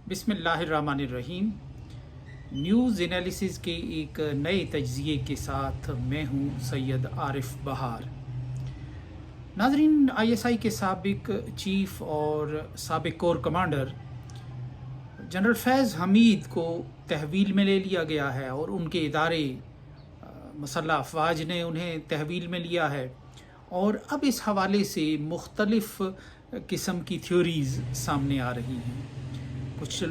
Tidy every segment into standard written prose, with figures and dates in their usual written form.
बिस्मिल्लाहिर्रहमानिर्रहीम। News analysis के एक नए तज्ज़िये के साथ मैं हूँ सैयद आरिफ बहार। नाज़रीन, आईएसआई के साबिक चीफ और साबिक कोर कमांडर जनरल फैज़ हमीद को तहवील में ले लिया गया है और उनके इदारे मसल्ह अफवाज ने उन्हें तहवील में लिया है। और अब इस हवाले से मुख्तलिफ़ किस्म की थ्योरीज़ सामने आ रही हैं। कुछ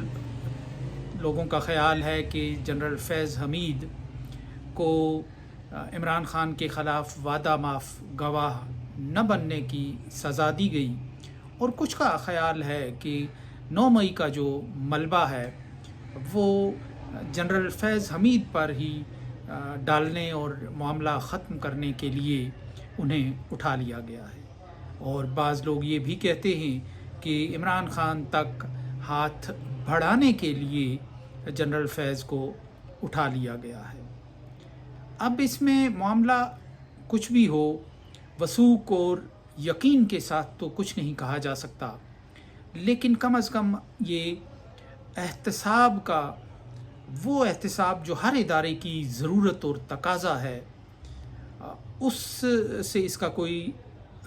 लोगों का ख़याल है कि जनरल फैज़ हमीद को इमरान ख़ान के ख़िलाफ़ वादा माफ़ गवाह न बनने की सज़ा दी गई, और कुछ का ख़याल है कि 9 मई का जो मलबा है वो जनरल फैज़ हमीद पर ही डालने और मामला ख़त्म करने के लिए उन्हें उठा लिया गया है। और बाज़ लोग ये भी कहते हैं कि इमरान ख़ान तक हाथ बढ़ाने के लिए जनरल फैज़ को उठा लिया गया है। अब इसमें मामला कुछ भी हो, वसूक और यकीन के साथ तो कुछ नहीं कहा जा सकता, लेकिन कम अज़ कम ये एहतसाब का वो एहतसाब जो हर इदारे की ज़रूरत और तकाज़ा है, उससे इसका कोई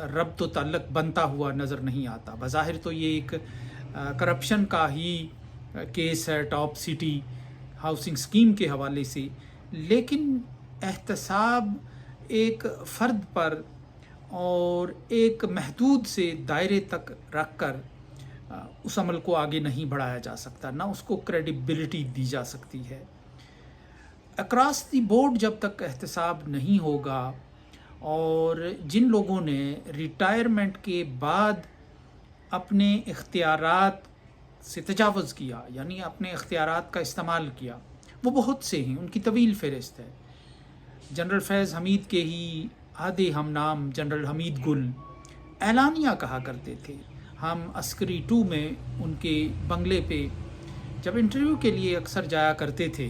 रब्त व ताल्लुक़ बनता हुआ नज़र नहीं आता। बज़ाहिर तो ये एक करप्शन का ही केस है टॉप सिटी हाउसिंग स्कीम के हवाले से, लेकिन एहतसाब एक फ़र्द पर और एक महदूद से दायरे तक रख कर उस अमल को आगे नहीं बढ़ाया जा सकता, ना उसको क्रेडिबिलिटी दी जा सकती है। अक्रॉस दी बोर्ड जब तक एहतसाब नहीं होगा और जिन लोगों ने रिटायरमेंट के बाद अपने इख्तियारात से तजावुज़ किया, यानी अपने इख्तियारात का इस्तेमाल किया, वो बहुत से हैं, उनकी तवील फ़हरिस्त है। जनरल फैज़ हमीद के ही आधे हम नाम जनरल हमीद गुल एलानिया कहा करते थे। हम अस्करी 2 में उनके बंगले पे जब इंटरव्यू के लिए अक्सर जाया करते थे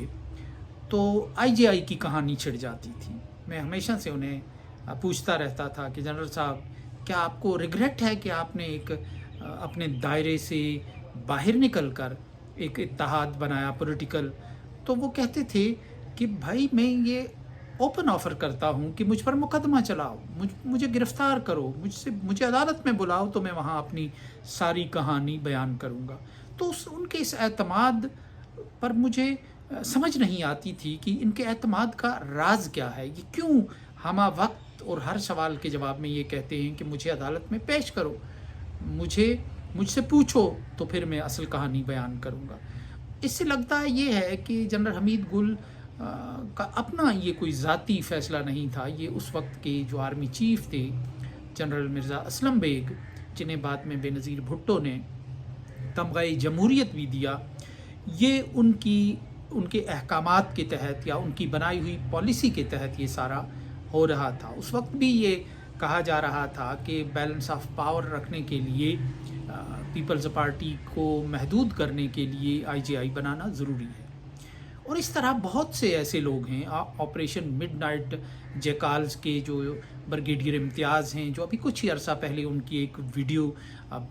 तो आईजीआई की कहानी छिड़ जाती थी। मैं हमेशा से उन्हें पूछता रहता था कि जनरल साहब, क्या आपको रिग्रेट है कि आपने एक अपने दायरे से बाहर निकल कर एक इत्तेहाद बनाया पॉलिटिकल? तो वो कहते थे कि भाई, मैं ये ओपन ऑफ़र करता हूँ कि मुझ पर मुकदमा चलाओ, मुझे गिरफ़्तार करो, मुझे अदालत में बुलाओ, तो मैं वहाँ अपनी सारी कहानी बयान करूँगा। तो उनके इस एतमाद पर मुझे समझ नहीं आती थी कि इनके एतमाद का राज क्या है। ये क्यों हमा वक्त और हर सवाल के जवाब में ये कहते हैं कि मुझे अदालत में पेश करो, मुझसे पूछो, तो फिर मैं असल कहानी बयान करूँगा। इससे लगता है ये है कि जनरल हमीद गुल का अपना ये कोई ज़ाती फ़ैसला नहीं था। ये उस वक्त के जो आर्मी चीफ़ थे जनरल मिर्ज़ा असलम बेग, जिन्हें बाद में बेनज़ीर भुट्टो ने तमग़े जमहूरियत भी दिया, ये उनके अहकामात के तहत या उनकी बनाई हुई पॉलिसी के तहत ये सारा हो रहा था। उस वक्त भी ये कहा जा रहा था कि बैलेंस ऑफ पावर रखने के लिए, पीपल्स पार्टी को महदूद करने के लिए आईजीआई बनाना ज़रूरी है। और इस तरह बहुत से ऐसे लोग हैं। ऑपरेशन मिडनाइट जैकाल्स के जो ब्रिगेडियर इम्तियाज़ हैं, जो अभी कुछ ही अरसा पहले उनकी एक वीडियो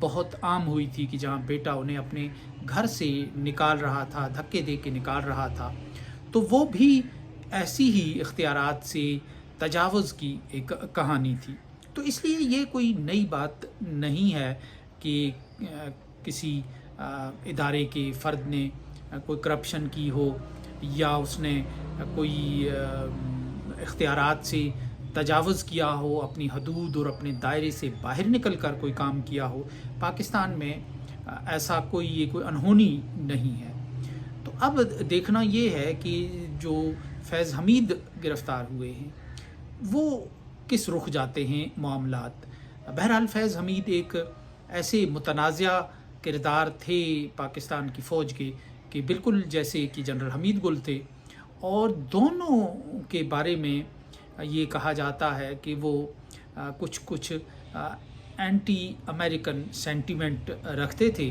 बहुत आम हुई थी कि जहां बेटा उन्हें अपने घर से निकाल रहा था, धक्के दे के निकाल रहा था, तो वो भी ऐसी ही इख्तियारात से तजावुज़ की एक कहानी थी। तो इसलिए ये कोई नई बात नहीं है कि किसी इदारे के फ़र्द ने कोई करप्शन की हो या उसने कोई इख्तियारात से तजावुज़ किया हो, अपनी हदूद और अपने दायरे से बाहर निकल कर कोई काम किया हो। पाकिस्तान में ऐसा कोई अनहोनी नहीं है। तो अब देखना ये है कि जो फैज़ हमीद गिरफ़्तार हुए हैं वो किस रुख जाते हैं मामलात। बहरहाल फैज़ हमीद एक ऐसे मुतनाज़ा किरदार थे पाकिस्तान की फ़ौज के कि बिल्कुल जैसे कि जनरल हमीद गुल थे, और दोनों के बारे में ये कहा जाता है कि वो कुछ एंटी अमेरिकन सेंटिमेंट रखते थे।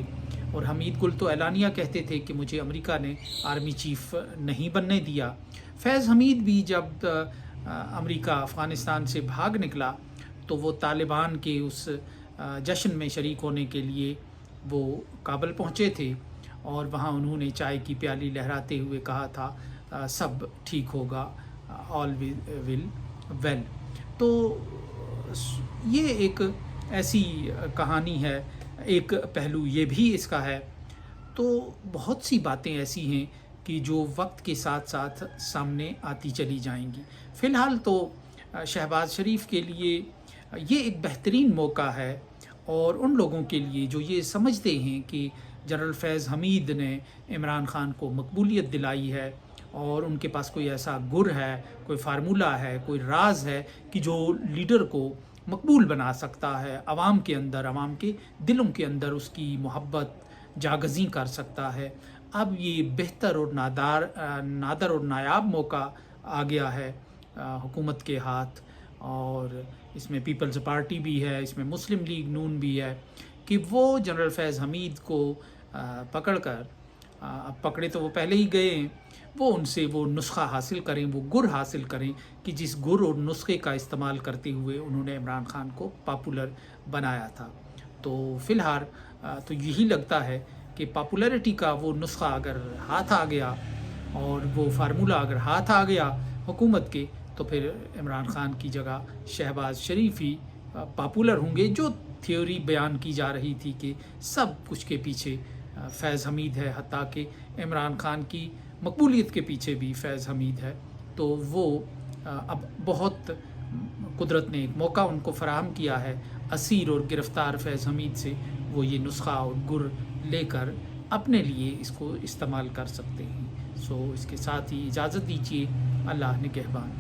और हमीद गुल तो एलानिया कहते थे कि मुझे अमेरिका ने आर्मी चीफ़ नहीं बनने दिया। फैज़ हमीद भी जब अमेरिका अफ़गानिस्तान से भाग निकला तो वो तालिबान के उस जश्न में शरीक होने के लिए वो काबुल पहुँचे थे, اور وہاں انہوں نے چائے کی پیالی لہراتے ہوئے کہا تھا سب ٹھیک ہوگا، آل ول ویل. تو یہ ایک ایسی کہانی ہے، ایک پہلو یہ بھی اس کا ہے. تو بہت سی باتیں ایسی ہیں کہ جو وقت کے ساتھ ساتھ سامنے آتی چلی جائیں گی. فی الحال تو شہباز شریف کے لیے یہ ایک بہترین موقع ہے، اور ان لوگوں کے لیے جو یہ سمجھتے ہیں کہ جنرل فیض حمید نے عمران خان کو مقبولیت دلائی ہے، اور ان کے پاس کوئی ایسا گر ہے، کوئی فارمولہ ہے، کوئی راز ہے کہ جو لیڈر کو مقبول بنا سکتا ہے، عوام کے اندر، عوام کے دلوں کے اندر اس کی محبت جاگزیں کر سکتا ہے. اب یہ بہتر اور نادر اور نایاب موقع آ گیا ہے حکومت کے ہاتھ، اور اس میں پیپلز پارٹی بھی ہے، اس میں مسلم لیگ نون بھی ہے، کہ وہ جنرل فیض حمید کو پکڑ کر، اب پکڑے تو وہ پہلے ہی گئے ہیں، وہ ان سے وہ نسخہ حاصل کریں، وہ گر حاصل کریں کہ جس گر اور نسخے کا استعمال کرتے ہوئے انہوں نے عمران خان کو پاپولر بنایا تھا. تو فی الحال تو یہی لگتا ہے کہ پاپولیرٹی کا وہ نسخہ اگر ہاتھ آ گیا، اور وہ فارمولہ اگر ہاتھ آ گیا حکومت کے، تو پھر عمران خان کی جگہ شہباز شریف ہی پاپولر ہوں گے. جو تھیوری بیان کی جا رہی تھی کہ سب کچھ کے پیچھے فیض حمید ہے، حتیٰ کہ عمران خان کی مقبولیت کے پیچھے بھی فیض حمید ہے، تو وہ اب بہت قدرت نے ایک موقع ان کو فراہم کیا ہے اسیر اور گرفتار فیض حمید سے وہ یہ نسخہ اور گر لے کر اپنے لیے اس کو استعمال کر سکتے ہیں. سو اس کے ساتھ ہی اجازت دیجیے. اللہ نگہبان.